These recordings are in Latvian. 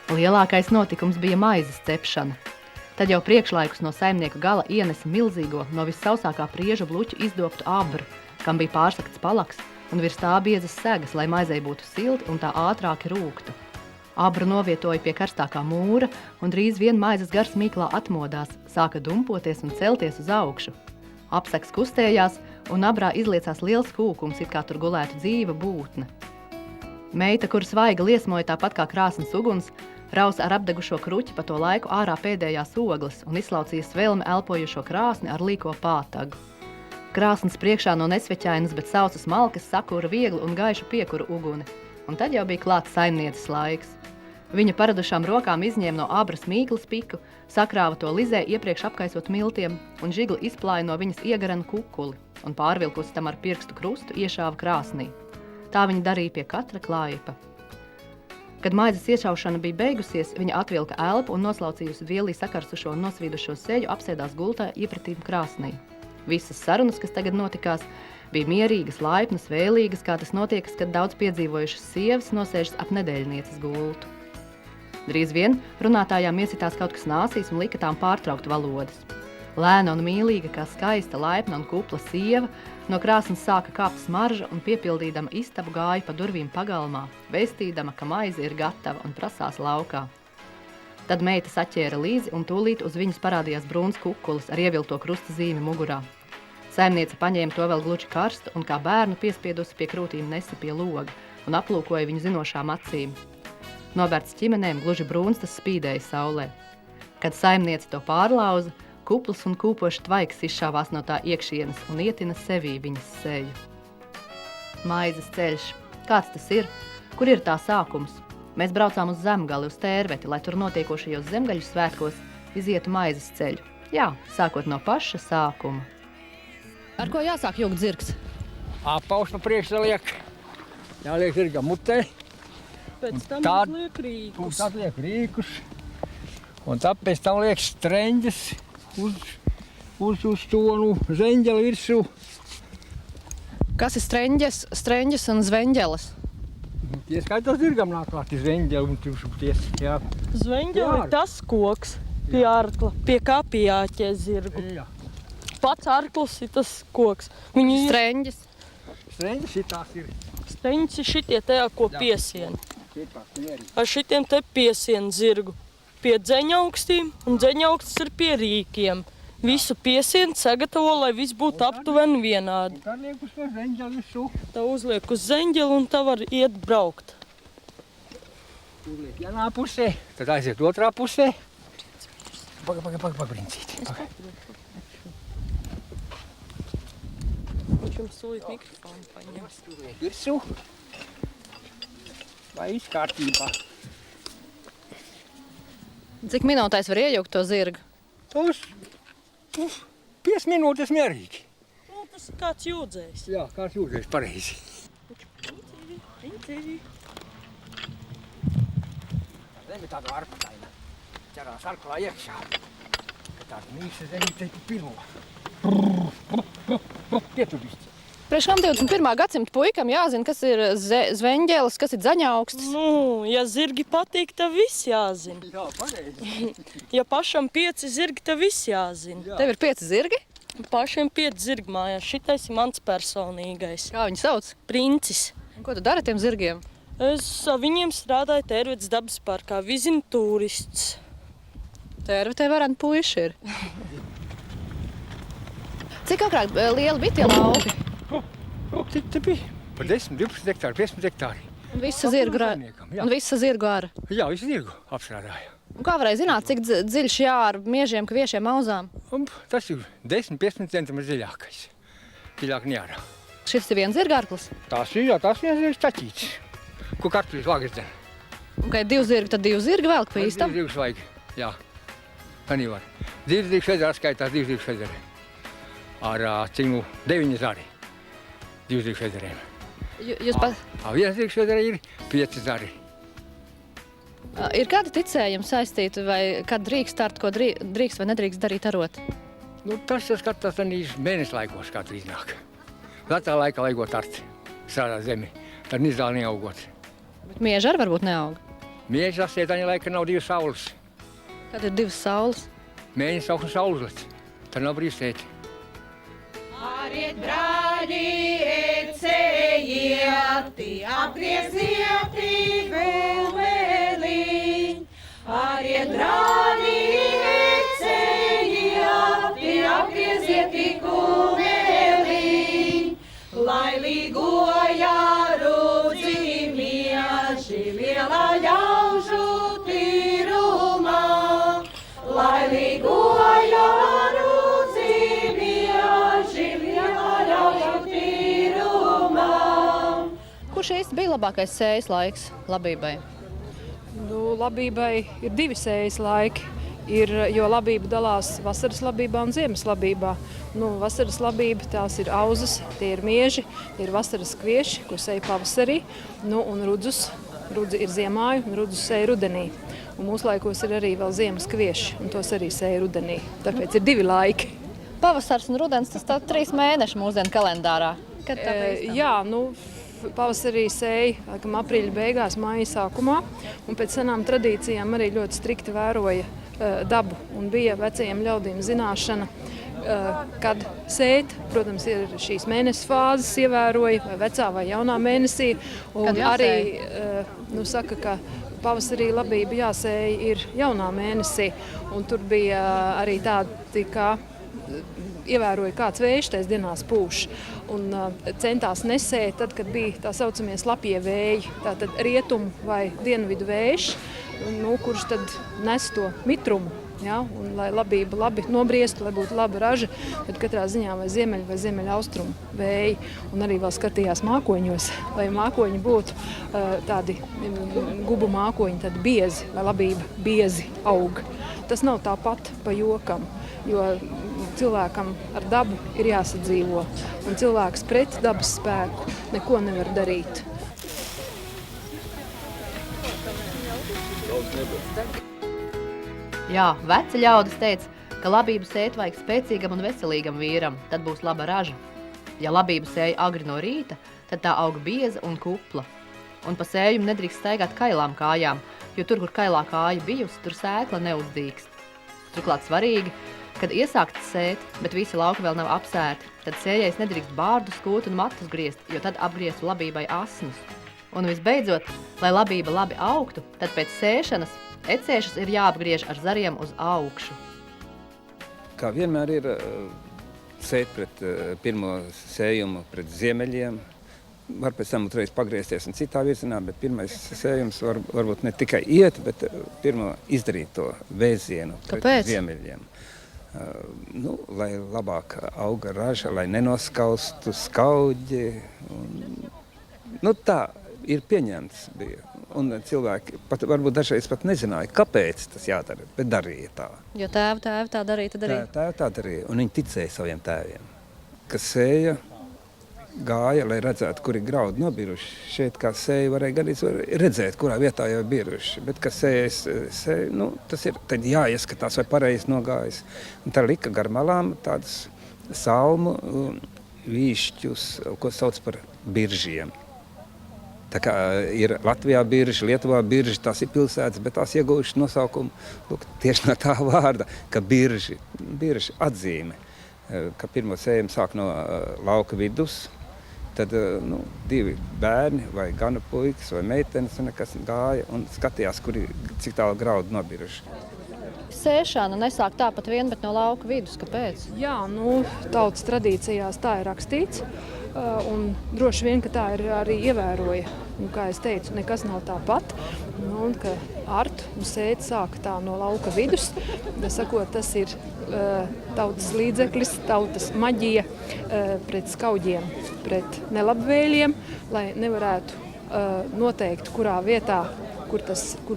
Lielākais notikums bija maizes cepšana. Tad jau priekšlaikus no saimnieka gala ienesa milzīgo, no vissausākā priežu bluķu izdobtu abru, kam bija pārsakts palaks un virs tā biezas segas, lai maizei būtu silti un tā ātrāki rūktu. Abru novietoja pie karstākā mūra, un drīz vien maizes gars mīklā atmodās, sāka dumpoties un celties uz augšu. Apseks kustējās, un abrā izliecās liels kūkums, it kā tur gulētu dzīva būtne. Meita, kur svaiga liesmoja tāpat kā krāsns uguns, rausa ar apdegušo kruķi pa to laiku ārā pēdējās ogles un izslaucīja svelmi elpojušo krāsni ar līko pātagu. Krāsns priekšā no nesveķainas, bet sausas malkas sakūra vieglu un gaišu piekuru uguni, un tad jau bija klāts saimnieces laiks. Viņa paradušām rokām izņēma no abras mīklas piku, sakrāva to lizē iepriekš apkaisot miltiem, un žigli izplāja no viņas iegarenu kukuli, un pārvilkusi tam ar pirkstu krustu iešāva krāsnī. Tā viņa darīja pie katra klaipa. Kad maizes iešaušana bija beigusies, viņa atvilka elpu un noslaucījusi vielī sakarsušo un nosvīdušo seju apsēdās gultā iepratīm krāsnī. Visas sarunas, kas tagad notikās, bija mierīgas, laipnas, vēlīgas, kā tas notiekas, kad daudz piedzīvojušas sievas nosēžas ap nedēļnieces gultu. Drīz vien runātājām iesitās kaut kas nāsīs un lika tām pārtraukt valodas. Lēna un mīlīga, kā skaista, laipna un kupla sieva, no krāsnes sāka kāpt smarža un piepildīdama istabu gāja pa durvīm pagalmā, vēstīdama, ka maize ir gatava un prasās laukā. Tad meita saķēra līzi un tūlīt uz viņas parādījās brūns kukulis ar ievilto krusta zīmi mugurā. Saimniece paņēma to vēl gluži karstu un kā bērnu piespiedusi pie krūtīm nesa pie loga un aplūkoja viņu zinošām acīm. Novērts ķimenēm, gluži brūns tas spīdēja saulē. Kad saimniece to pārlauza, kupls un kūpošs tvaiks izšāvās no tā iekšienes un ietina sevī viņas seju. Maizes ceļš. Kāds tas ir? Kur ir tā sākums? Mēs braucām uz Zemgali, uz Tērveti, lai tur notiekošajos zemgaļu svētkos izietu maizes ceļu. Jā, sākot no paša sākuma. Ar ko jāsāk jūgt zirgs? Apaus no priekša liek. Jāliek zirga mutē. Pēc tam uzliek rīkus. Tad liek rīkus. Un tad pēc tam liek streņģes uz to zeņģeli virsū. Kas ir streņģes un zveņģeles? Tie skaitās zirgam nāk klāt zeņģeli un ties, jā. Zveņģeli ir tas koks pie arkla, pie kā pieāķē zirgu. Jā. Pats arklis ir tas koks. Viņi Streņģes. Streņģes šitās ir. Steņķis ir šitie tajā, ko piesien. Šitās mierīgi. Ar šitiem te piesien zirgu. Pie dzeņaukstīm, un dzeņaukstis ir pie rīkiem. Visu piesien sagatavo, lai viss būtu aptuveni vienādi. Un tad liek uz to zeņģeli virsū. Tā uzliek uz zeņģeli un tā var iet braukt. Uzliek vienā pusē, tad aiziet otrā pusē. Paga, brincīti. Viņš jums solīt mikrofonu paņem. Uzliek virsū. Vai viss kārtībā. Cik minūtēs var iejaukt to zirgu? Tos 5 minūtes mierīgi. Nu, tas ir kāds jūdzējs. Jā, kāds jūties pareizi. Riņķeri. Zemi tādu arpataina. Ķerās arklā iekšā. Ka tāda mīksa zemi teiku pirmo. Pietubišķi. Priekš kam 21. gadsimta puikam jāzina, kas ir zveņģeles, kas ir dzeņaukstis. Nu, ja zirgi patīk, tad viss jāzina. Jā, pareizi. Ja pašam 5 zirgi, tad viss jāzina. Jā. Tev ir 5 zirgi? Pašiem 5 zirgi mājās. Šitais ir mans personīgais. Kā viņi sauc? Princis. Un ko tu dari ar tiem zirgiem? Es ar viņiem strādāju Tērvetes dabas parkā. Vizinu turists. Tērvetē varētu puiši ir. Cik agrāk lieli bija tie lauki? Te bija pa 10, 12 hektāri, 15 hektāri. Un visa zirgu āra. Jā, visu zirgu apstrādāja. Un kā varēja zināt, cik dziļš jār miežiem, ka viešiem auzām? Un tas ir 10-15 centimetri dziļākais. Dziļāk nejārā. Šis ir viens zirgārklis. Tās ir viens taķītis, ko kartuļus vāgas dzen. Un, kad ir 2 zirgi, tad 2 zirgi velk pa īstam? 2 zirgus vajag, jā. Arī var. 2 zirgus federā skaitās 2 zirgus federē. Ar, 9 zari. 2 zirgus federēm. Jūs pat... Viens zirgs federē ir 5 zari. Ir kādi ticējumi saistīti, vai kad drīkst tart, ko drīkst vai nedrīkst darīt arot? Nu, tas skatās arī mēnesi laikos, kā tur iznāk. Vecā laikā laigot tart, strādāt zemi, tad nizāli neaugot. Bet mieža arī varbūt neaug. Mieži sasiet, viņa laika nav 2 saules. Kad ir 2 saules? Mēnesis augsts un saulēts. Tad nav brīvsēti. Ariet, brāļi, ecejieti, apgriezieti gulēliņ. Ariet, brāļi, ecejieti, apgriezieti gulēliņ. Lai līgoja rudzi mieži lielā ļaužu tīrumā. Lai līgoja rudzi mieži lielā ļaužu tīrumā. Kurš īsti bija labākais sējas laiks labībai? Nu, labībai ir 2 sējas laiki, jo labība dalās vasaras labībā un ziemas labībā. Nu, vasaras labība tās ir auzas, tie ir mieži, tie ir vasaras kvieši, ko sēja pavasarī, nu, un rudzus. Rudzi ir ziemāju un rudzus sēja rudenī. Un mūsu laikos ir arī vēl ziemas kvieši, un tos arī sēja rudenī. Tāpēc ir 2 laiki. Pavasars un rudens, tas tā 3 mēneši mūsdienu kalendārā. Kad tā bija? Jā, nu, pavasarī sēja, laikam, aprīļa beigās, māja sākumā, un pēc senām tradīcijām arī ļoti strikti vēroja dabu. Un bija vecajiem ļaudīm zināšana, kad sēt, protams, ir šīs mēnesis fāzes ievēroja, vai vecā vai jaunā mēnesī. Un arī saka, ka pavasarī labība jāsēja ir jaunā mēnesī. Un tur bija arī tādi, kā ievēroja, kāds vējš tais dienās pūš. Un centās nesēt tad, kad bija tā saucamie slapjie vēji, tātad rietumu vai dienvidu vējš, kurš tad nes to mitrumu. Ja, un, lai labība labi nobriestu, lai būtu laba raža, tad katrā ziņā vai ziemeļu vai ziemeļaustrumu vēji. Un arī vēl skatījās mākoņos, lai mākoņi būtu tādi gubu mākoņi, tādi biezi, lai labība biezi aug. Tas nav tāpat pa jokam, jo cilvēkam ar dabu ir jāsadzīvo. Un cilvēks pret dabas spēku neko nevar darīt. Jā, veci ļaudis teica, ka labību sēt vajag spēcīgam un veselīgam vīram, tad būs laba raža. Ja labību sēja agri no rīta, tad tā aug bieza un kupla. Un pa sējumu nedrīkst staigāt kailām kājām, jo tur, kur kailā kāja bijusi, tur sēkla neuzdīkst. Turklāt svarīgi, kad iesākts sēt, bet visi lauki vēl nav apsēti, tad sējais nedrīkst bārdu, skūtu un matus griezt, jo tad apgriestu labībai asnus. Un visbeidzot, lai labība labi augtu, tad pēc sēšanas ecēšus ir jāapgriež ar zariem uz augšu. Kā vienmēr ir sēt pret pirmo sējumu pret ziemeļiem, var pēc tam uzreiz pagriezties un citā virzienā, bet pirmais sējums varbūt ne tikai iet, bet pirmo izdarīt to vēzienu pret ziemeļiem. Lai labāk auga raža, lai nenoskaustu skauģi. Tā ir pieņemts bija. Un cilvēki varbūt dažreiz pat nezināja, kāpēc tas jādara, bet darīja tā. Jo tēvi tā darīja, tad arī? Tēvi tā darīja, un viņi ticēja saviem tēviem. Kas sēja, gāja, lai redzētu, kuri graudi nobiruši. Šeit kā sēja varēja gan redzēt, kurā vietā jau biruši. Bet kas sēja, tas ir tad jāieskatās, vai pareizi nogājis. Un tā lika gar malām tādas salmu vīšķus, ko sauc par biržiem. Tā kā ir Latvijā birža, Lietuvā birža, tās ir pilsētas, bet tās ieguvušas nosaukumu tieši no tā vārda, ka birža atzīme, ka pirmo sējumu sāk no lauka vidus, tad 2 bērni vai gana puikas vai meitenes nekas gāja un skatījās, cik tālu graudu nobiruši. Sēšana nesāk tāpat vien, bet no lauka vidus. Kāpēc? Jā, tautas tradīcijās tā ir rakstīts. Un droši vien, ka tā ir arī ievēroja. Un, kā es teicu, nekas nav tāpat. Un ka artu un sēt sāk tā no lauka vidus. Sakot, tas ir tautas līdzeklis, tautas maģija pret skauģiem, pret nelabvēļiem, lai nevarētu noteikt, kurā vietā, kur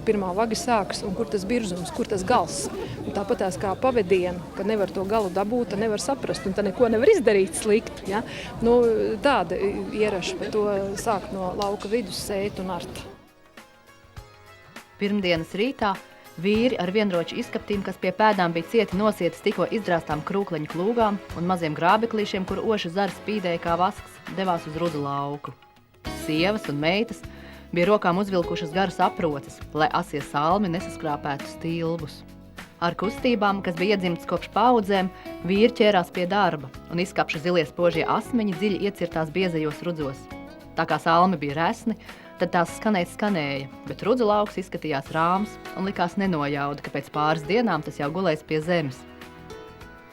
pirmā vaga sākas un kur tas birzums, kur tas gals. Un tāpatās kā pavedienu, kad nevar to galu dabūt, tad nevar saprast un tad neko nevar izdarīt sliktu. Ja? Tāda ieraša par to sākt no lauka vidus sēt un art. Pirmdienas rītā vīri ar vienroču izskaptīm, kas pie pēdām bija cieti nosietas tikko izdrāstām krūkleņu klūgām un maziem grābeklīšiem, kuru oša zari spīdēja kā vasks, devās uz rudu lauku. Sievas un meitas Bija rokām uzvilkušas garas aproces, lai asie salmi nesaskrāpētu stilbus. Ar kustībām, kas bija iedzimtas kopš paudzēm, vīri ķērās pie darba un izkapša zilie spožie asmeņi dziļi iecirtās biezajos rudzos. Tā kā salmi bija resni, tad tās skanēja, bet rudzu lauks izskatījās rāms un likās nenojauda, ka pēc pāris dienām tas jau gulēs pie zemes.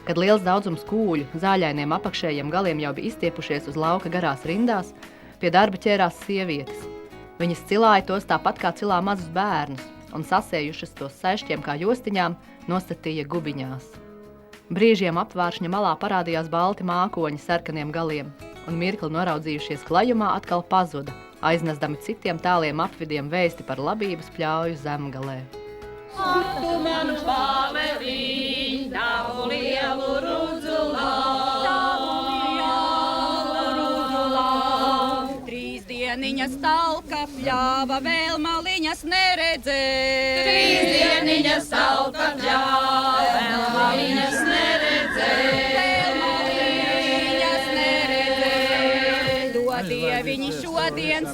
Kad liels daudzums kūļu zāļainiem apakšējiem galiem jau bija izstiepušies uz lauka garās rindās, pie darba ķērās sievietes. Viņas cilāja tos tāpat kā cilā mazus bērnus un sasējušas tos saišķiem kā jostiņām nostatīja gubiņās. Brīžiem apvāršņa malā parādījās balti mākoņi sarkaniem galiem un mirkli noraudzījušies klajumā atkal pazuda, aiznestami citiem tāliem apvidiem vēsti par labības pļauju zemgalē. Tu manu bāveliņ, tavu lielu rudzulā, Trīs dieniņas talka pļāva, vēl maliņas neredzēja. Trīs dieniņas talka pļāva, vēl maliņas neredzēja. Dieviņi šodien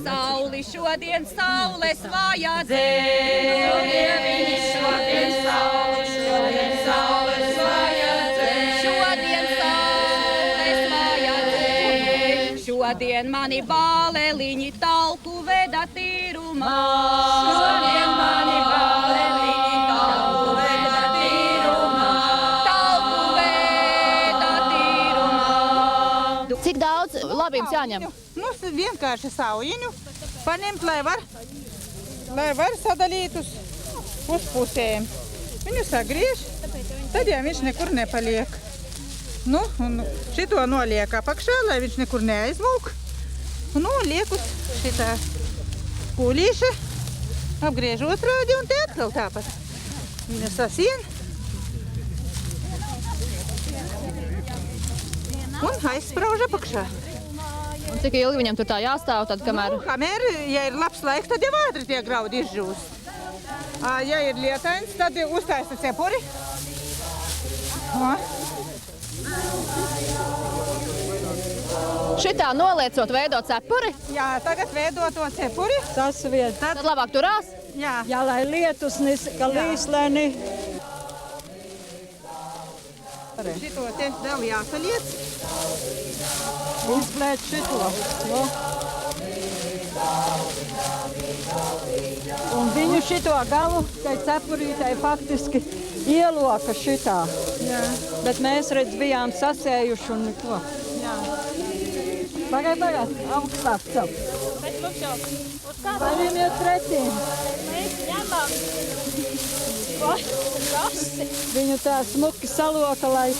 saules vajadzē. Dieviņi šodien saules vajadzē. Šodien mani bāleliņi talku veda tīrumā. Šodien mani bāleliņi talku veda tīrumā. Talku veda tīrumā. Cik daudz labības jāņem? Vienkārši saujiņu paņemt, lai var sadalīt uz pusēm. Viņu sagriež, tad jau viņš nekur nepaliek. Nu, un šito noliek apakšā, lai viņš nekur neaizmūk. Un liek uz šitā kūlīša, apgriež otrādi un te atkal tāpat. Viņu sasien. Un aizsprauž apakšā. Un cik ilgi viņam tur tā jāstāv, tad kamēr... Kamēr, ja ir labs laiks, tad jau ātri tie graudi izžūst. Ja ir lietains, tad uztaisa cepuri. Šitā noliecot veidot cepuri, Jā, tagad veido to cepuri. Tas vieta. tad labāk turās. Jā. Jā, lai lietus neska līsleni. Šito te vēl jāsaliec. Izblēt šito. No. Un viņu šito galu, tai cepurītai faktiski ieloka šitā. Jā. Bet mēs redz bijām sasējuši un neko. Jā. Pagaid, augstāk cel. Paņemiet pretīm. Viņu tā smuki saloka, lai...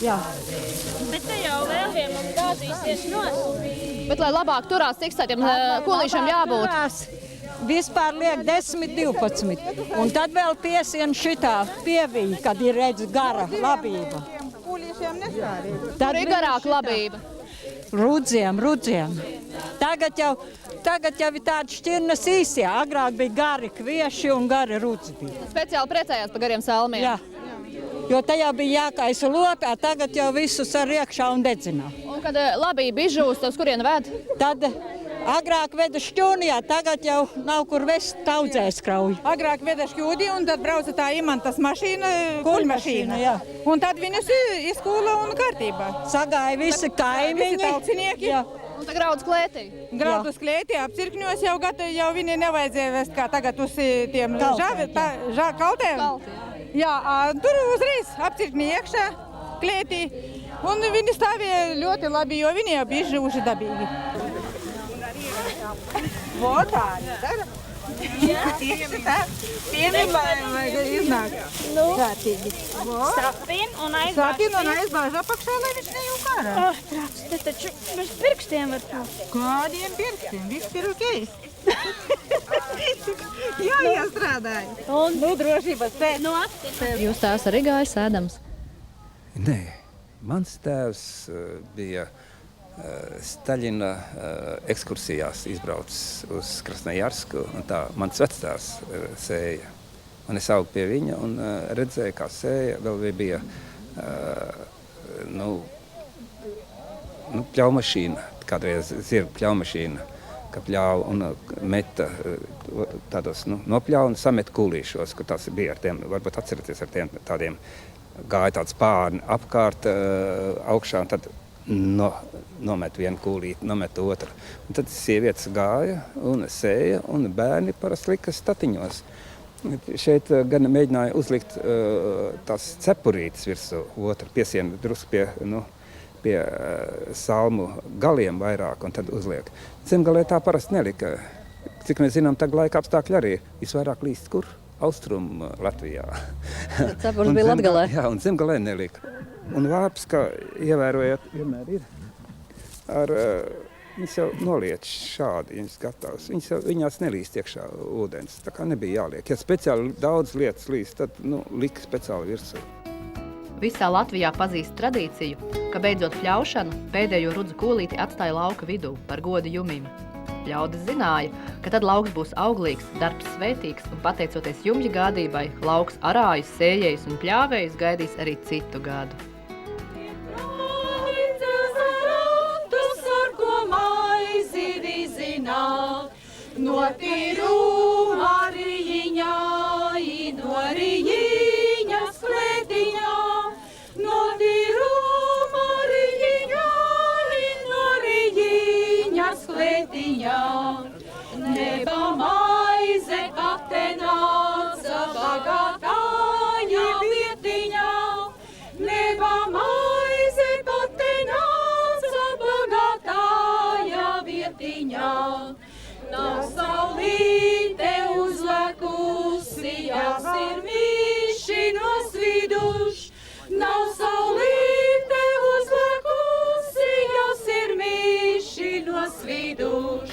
Jā. Bet te jau vēl vienam gāzīsies nos. Bet, lai labāk turās, cik tādiem kulīšiem jābūt? Vispār liek 10-12. Un tad vēl piesien šitā pievīja, kad ir redz gara labība. Kūlīšiem nesārīt. Tur ir garāka labība. Rudziem. Tagad jau ir tādi šķirnes īsie. Agrāk bija gari kvieši un gari rudzi bija. Speciāli priecājās par gariem salmiem. Jā. Jo tajā bija jākaisa lopē, tagad jau visus ar iekšā un dedzinā. Un kad labība izžūst, uz kurien ved? Tad agrāk veda šķūnijā, tagad jau nav kur vest taudzēs krauju. Agrāk veda šķūdi un tad brauca tā imantas mašīna, kuļmašīna. Jā. Un tad viņus izkūla un kārtībā. Sagāja visi kaimiņi. Visi taucinieki. Jā. Un tad graudz klētī. Graudus klētī, apcirkņos jau viņi nevajadzēja vest kā tagad uz tiem kaltēm. Jā, tur uzreiz apcirkņi iekšā klētī. Un viņi stāvēja ļoti labi, jo viņi jau bija izžuvuši dabīgi. Votāri, dara? Tieši tā. Piemēr, lai iznāk kārtīgi. Sapin un aizbāž apakšā, lai viņš nejūk ārā. Trāc, te taču bez pirkstiem var pūt. Kādiem pirkstiem? Viss ir ok. Jā, iestrādāju. Nu, drošības pēc. Jūs tās arī gāja sēdams? Nē, mans tēvs bija Staļina ekskursijās izbraucis uz Krasnojarsku, un tā mans vectēvs sēja. Un es augu pie viņa un redzēju, kā sēja. Vēl bija pļaumašīna, kādreiz zirgu pļaumašīna, ka pļāva un meta tādos nopļāva un samet kulīšos, kur tas bija ar tiem, varbūt atceraties ar tiem tādiem, gāja tāds pārni apkārt augšā un tad nomet vienu kūlīti, nomet otru. Un tad sievietes gāja un sēja un bērni parasti lika statiņos. Šeit gan mēģināja uzlikt tās cepurītes virsū otru, piesienu drusku pie salmu galiem vairāk un tad uzliek. Zemgalē tā parasti nelika. Cik mēs zinām, tagad laika apstākļi arī visvairāk līst kur? Austrum Latvijā. Cepurs bija Latgalē. Jā, un zemgalē nelika. Un vārps, kā ievērojot, vienmēr ir viņas jau noliec šādi, viņas gatavs. Viņās nelīst iekšā ūdens, tā kā nebija jāliek. Ja speciāli daudz lietas līst, tad lika speciāli virsū. Visā Latvijā pazīst tradīciju, ka beidzot pļaušanu pēdējo rudzu kūlīti atstāja lauka vidū par godu jumim. Ļaudis zināja, ka tad lauks būs auglīgs, darbs svētīgs un pateicoties jumja gādībai, lauks arājus, sējējus un pļāvējus gaidīs arī citu gadu. No tīruma rijiņā, no rijiņas klētiņā, no tīruma rijiņā, no rijiņas klētiņā. Neba maize kate nāca bagātāja vietiņā, neba maize kate nāca bagātāja vietiņā. Nav saulīte uzlekusi, jās ir mīši no sviduš. Nav saulīte uzlekusi, jās ir mīši no sviduš.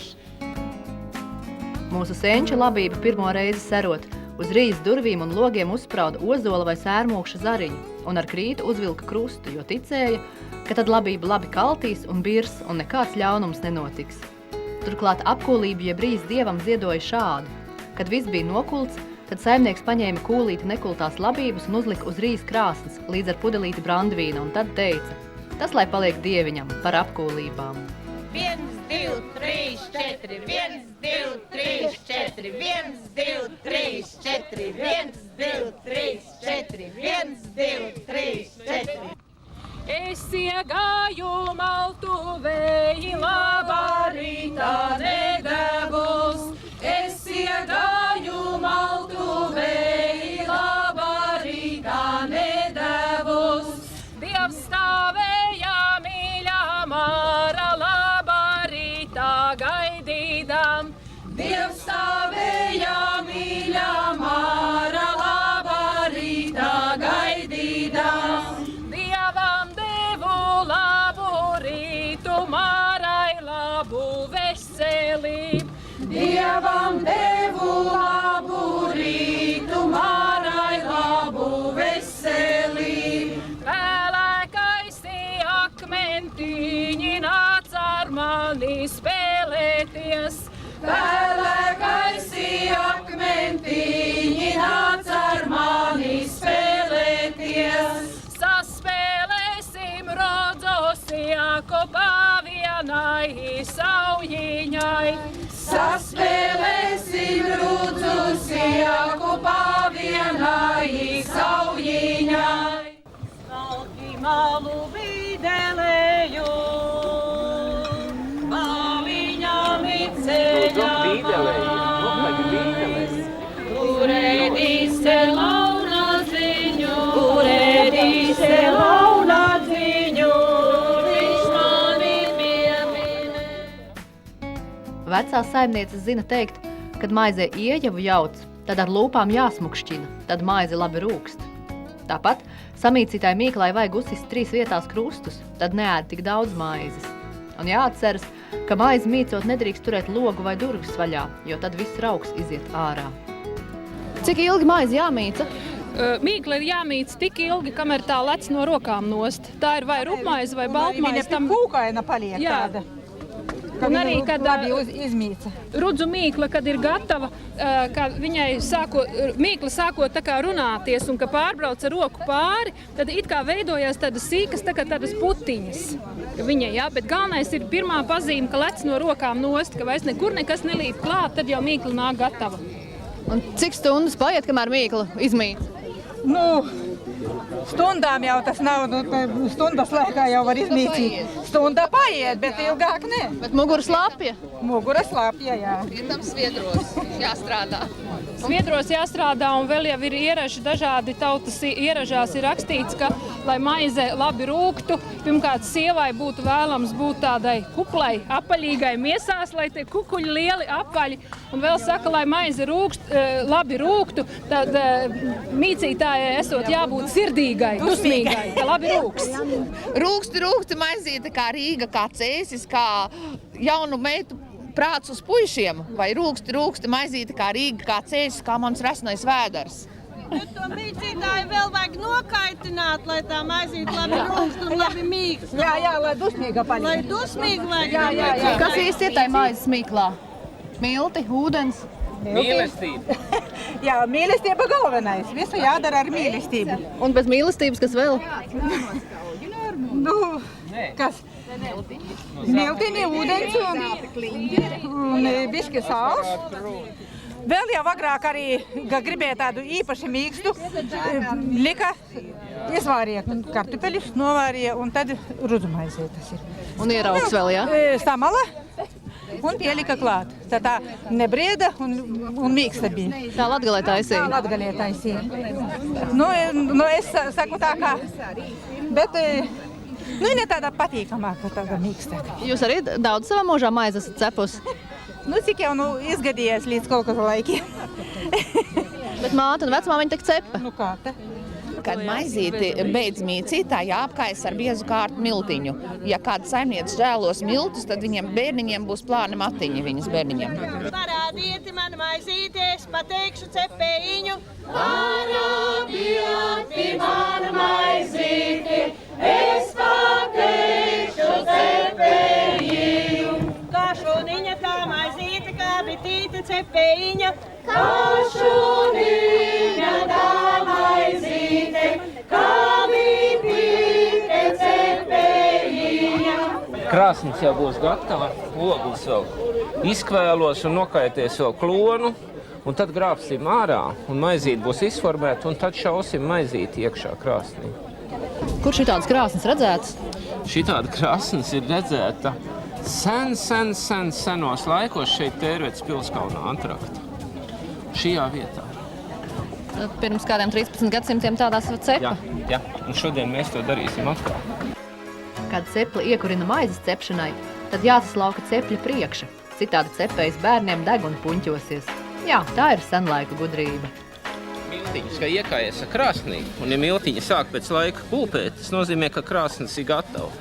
Mūsu senču labība pirmo reizi serot, uz rījas durvīm un logiem uzsprauda ozola vai sērmūkša zariņu un ar krītu uzvilka krustu, jo ticēja, ka tad labība labi kaltīs un birs un nekāds ļaunums nenotiks. Turklāt apkūlību jeb rījas dievam ziedoja šādi. Kad viss bija nokults, tad saimnieks paņēma kūlīti nekultās labības un uzlika uz rījas krāsnes līdz ar pudelīti brandvīna un tad teica: tas lai paliek dieviņam par apkūlībām. 1, 2, 3, 4, 1, 2, 3, 4, 1, 2, 3, 4, 1, 2, 3, 4, 1, 2, 3, 4. Es iegāju maltuvēji, labā rītā nedebus. Es iegāju maltuvēji, labā rītā nedebus. Dievs stāvēja mīļā māra, labā rītā gaidīdam. Dievs stāvēja mīļā māra, labā rītā gaidīdam. Dievam devu labu rītu, mārai labu veselību. Dievam devu labu rītu, mārai labu veselību. Vēlēkaisi akmentiņi nāca ar mani spēlēties. Vēlēkaisi akmentiņi nāca ar mani spēlēties. Saspēlēsim rodzosijā kopā vienai saujiņai. Saspēlēsim rodzosijā kopā vienai saujiņai. Smalki malu videlēju, maliņām ceļā. Kurēdīse launa ziņu, kurēdīse launa ziņu, viņš mani piemine. Vecās saimnieces zina teikt, kad maizē iejavu jauc, tad ar lūpām jāsmukšķina, tad maize labi rūkst. Tāpat samīcītāji mīklai vajag uzsist 3 vietās krustus, tad neēd tik daudz maizes. Un jāatceras, ka maizi mīcot nedrīkst turēt logu vai durvis vaļā, jo tad viss rauks iziet ārā. Cik ilgi maizi jāmīca? Mīkla ir jāmīc tik ilgi, kamēr tā lec no rokām nost. Tā ir vai rupmaize vai baltmaize. Viņa kūkaina paliek tāda. Un arī, kad izmīca. rudzu mīkla, kad ir gatava, ka viņai mīkla sākot tā kā runāties un ka pārbrauc ar roku pāri, tad it kā veidojās tādas sīkas, tā kā tādas putiņas. Viņai, jā, bet galvenais ir pirmā pazīme, ka lec no rokām nost, ka vairs nekur nekas nelīp klāt, tad jau mīkla nāk gatava. Un cik stundas paiet, kamēr mīkla izmīt? Nu, stundām jau tas nav, stundas laikā jau var izmīcīt. Stunda paiet, bet ilgāk ne. Bet mugura slapja? Mugura slapja, jā. Ir tam sviedros jāstrādā. Sviedros jāstrādā un vēl jau ir ieraži dažādi tautas ieražās ir rakstīts, ka, lai maize labi rūktu, pirmkārt sievai būtu vēlams būt tādai kuplai, apaļīgai miesās, lai tie kukuļi lieli apaļi. Un vēl saka, lai maize labi rūktu, tad mīcītājai esot jābūt sirdīgai, dusmīgai, ka labi rūks. Rūkst maizīte kā Rīga, kā Cēsis, kā jaunu meitu prāts uz puišiem, vai rūkst maizīte kā Rīga, kā Cēsis, kā mans resnais vēders. Bet to mīcītāju vēl vajag nokaitināt, lai tā maizīte labi rūkst un labi mīkst. Jā, lai dusmīga paļi. Lai dusmīgi vajag. Jā. Kas īsti ir tai maizes mīklā? Milti, ūdens? Mīlestība. Jā, mīlestība galvenais. Visu jādara ar mīlestību. Un bez mīlestības, kas vēl? Nu, kas? Miltiņi, ūdens un bišķi sāls. Vēl jau agrāk arī, kad gribēja tādu īpaši mīkstu, lika izvārīja kartupeļus, novārīja un tad rudzumaizē tas ir. Un ieraugs vēl, jā? Stamala un pielika klāt. Tā nebrieda un mīksta bija. Tā Latgalē taisīja? Tā Latgalē taisīja. Nu, es saku tā kā, bet ne tāda patīkamāka, tāda mīkstāk. Jūs arī daudz savā mūžā maizes esat cepusi? Nu, cik jau izgadījies līdz kaut kādu laikiem. Bet māte un vecmāmiņa tek cepa? Nu kā te? Kad maizīti beidz mīcīt, tā jāapkais ar biezu kārtu miltiņu. Ja kāda saimniece žēlos miltus, tad viņiem bērniņiem būs plāni matiņi viņas bērniņiem. Parādieti man maizīti, es pateikšu cepējiņu. Parādieti man maizīti, es pateikšu cepējiņu. Kā šuniņa tā maizīte, kā bitīte cepējiņa. Kā šuniņa tā maizīte, kā bitīte cepējiņa. Krāsnis jau būs gatava, ogles vēl izkvēlos un nokaities vēl klonu. Un tad grābsim ārā, un maizīte būs izformēta, un tad šausim maizīti iekšā krāsnī. Kur šitādas krāsnes redzētas? Šitāda krāsnes ir redzēta senos laikos šeit Tērvetes pilskalnā Antrakta. Šajā vietā. Tad pirms kādiem 13 gadsimtiem tādās cepa? Jā, un šodien mēs to darīsim atkal. Kad cepli iekurina maizes cepšanai, tad jāsaslauka cepļa priekša. Citādi cepējs bērniem deg un puņķosies. Jā, tā ir senlaika gudrība. Miltiņas, kā iekājies ar krāsnī, un ja miltiņa sāk pēc laika kulpēt, tas nozīmē, ka krāsnes ir gatava.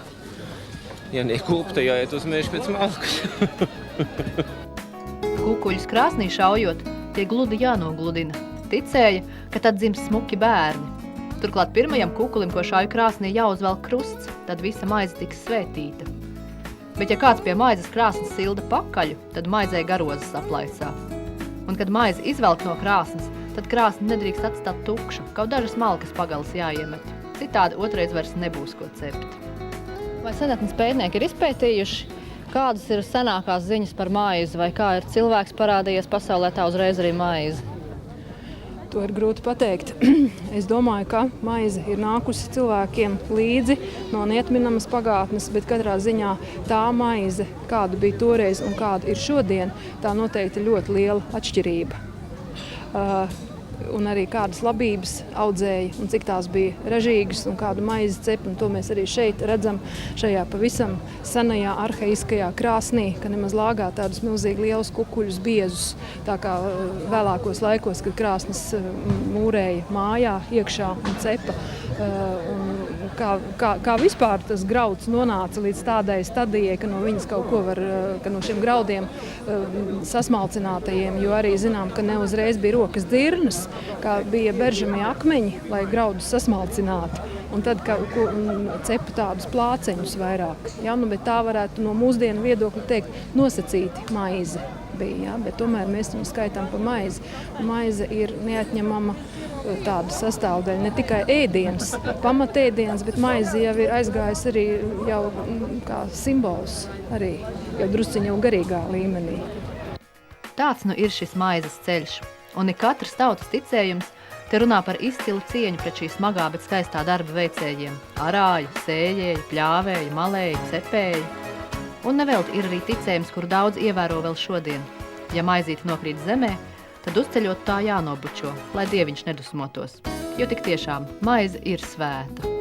Ja nekulp, tad jāiet uz mežu pēc malkas. Kukuļus krāsnī šaujot, tie gludi jānogludina. Ticēja, ka tad dzims smuki bērni. Turklāt pirmajam kukulim, ko šauj krāsnī, jāuzvelk krusts, tad visa maize tiks svētīta. Bet ja kāds pie maizes krāsnes silda pakaļu, tad maizē garozas aplaisā. Un kad maize izvelk no krāsnes, tad krāsni nedrīkst atstāt tukšu, kaut dažas malkas pagalas jāiemet. Citādi otrais vairs nebūs ko cept. Vai senatnes pētnieki ir izpētījuši, kādas ir senākās ziņas par maizi, vai kā ir cilvēks parādījies pasaulē, tā uzreiz arī maize? To ir grūti pateikt. Es domāju, ka maize ir nākusi cilvēkiem līdzi no neatminamas pagātnes, bet katrā ziņā tā maize, kāda bija toreiz un kāda ir šodien, tā noteikti ļoti liela atšķirība. Un arī kādas labības audzēja un cik tās bija ražīgas un kādu maizi cep. Un to mēs arī šeit redzam šajā pavisam senajā arhaiskajā krāsnī, ka nemaz lāgā tādus milzīgi lielus kukuļus biezus. Tā kā vēlākos laikos, kad krāsnes mūrēja mājā iekšā un cepa. Kā vispār tas grauds nonāca līdz tādai stadijai, ka no viņas kaut ko var, ka no šiem graudiem sasmalcinātajiem, jo arī zinām, ka neuzreiz bija rokas dzirnas, kā bija beržamie akmeņi, lai graudus sasmalcinātu. Un tad cepa tādus plāceņus vairāk. Ja? Bet tā varētu no mūsdienu viedokļa teikt nosacīti maize bija, ja? Bet tomēr mēs viņu skaitām par maizi. Maize ir neatņemama tāda sastāvdaļa, ne tikai ēdienas, pamatēdienas, bet maize jau ir aizgājis arī jau kā simbols, arī jau drusciņi jau garīgā līmenī. Tāds nu ir šis maizes ceļš, un ik katrs tautas ticējums te runā par izcilu cieņu pret šī smagā, bet skaistā darba veicējiem – arāju, sējēju, pļāvēju, malēju, cepēju. Un nevelti ir arī ticējums, kuru daudz ievēro vēl šodien. Ja maizīte nokrīt zemē, tad uzceļot tā jānobučo, lai dieviņš nedusmotos. Jo tik tiešām maize ir svēta.